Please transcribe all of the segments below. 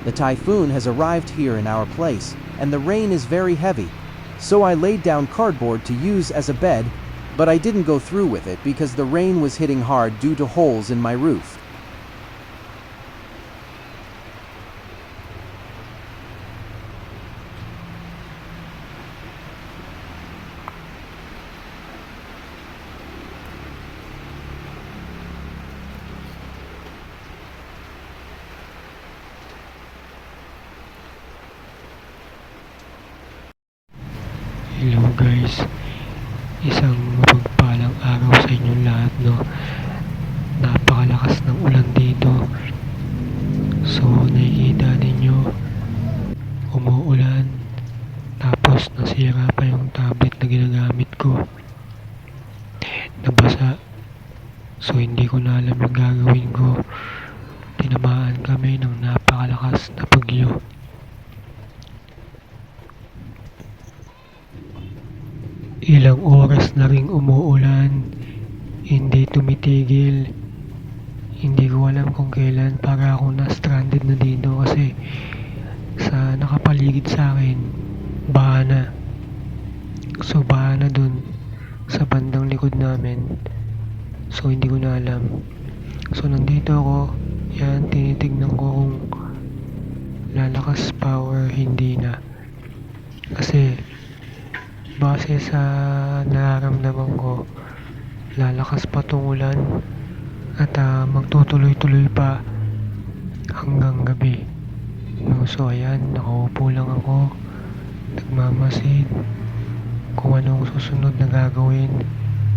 The typhoon has arrived here in our place, and the rain is very heavy. So I laid down cardboard to use as a bed, but I didn't go through with it because the rain was hitting hard due to holes in my roof. Hello guys, isang mapagpalang araw sa inyong lahat, no? Napakalakas ng ulan dito. So nakikita ninyo, umuulan, tapos nasira pa yung tablet na ginagamit ko. Nabasa. So hindi ko na alam yung gagawin ko. Tinamaan kami ng napakalakas na bagyo. Ilang oras na ring umuulan, hindi tumitigil. Hindi ko alam kung kailan para ako na-stranded na dito kasi sa nakapaligid sa akin, baha na. So baha na dun sa bandang likod namin. So hindi ko na alam. So nandito ako, yan, tinitignan ko kung lalakas pa or hindi na. Kasi base sa nararamdaman ko, lalakas pa tong ulan at magtutuloy-tuloy pa hanggang gabi. No, so ayan, nakaupo lang ako, nagmamasid kung anong susunod na gagawin.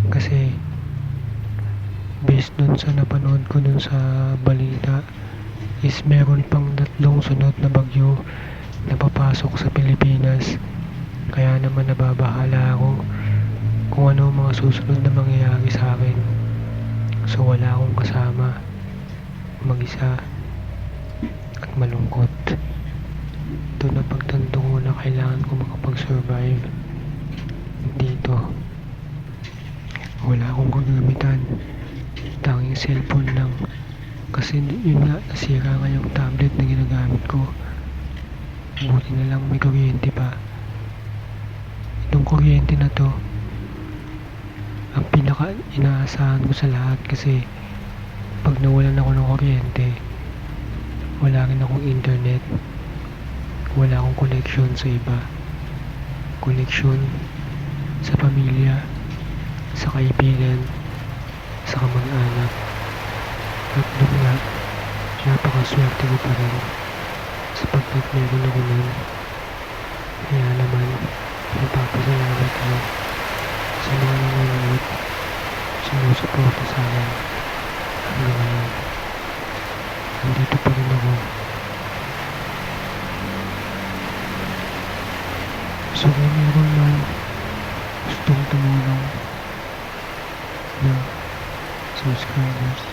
Kasi based dun sa napanood ko dun sa balita is meron pang 3 sunod na bagyo na papasok sa Pilipinas. Kaya naman nababahala ako kung ano ang mga susunod na mangyayari sa akin. So wala akong kasama, mag-isa at malungkot. Doon na pagtanto ko na kailangan ko makapag-survive dito. Wala akong kagamitan, tanging cellphone lang. Kasi yun nga, nasira nga yung tablet na ginagamit ko. Buti na lang may kuryente pa. Itong kuryente na to, ang pinaka inaasahan ko sa lahat kasi pag nawalan ako ng kuryente, wala rin akong internet, wala akong connection sa iba, connection sa pamilya, sa kaibigan, sa kamag-anak. At doon nga, napakaswerte ko pa rin sapagkat meron ako nun. Kaya naman, nagpapasalamat ako sa mga nanonood, sumusuporta sa akin hanggang ngayon. Nandito pa rin ako. So kung meron man gustong tumulong na subscribers,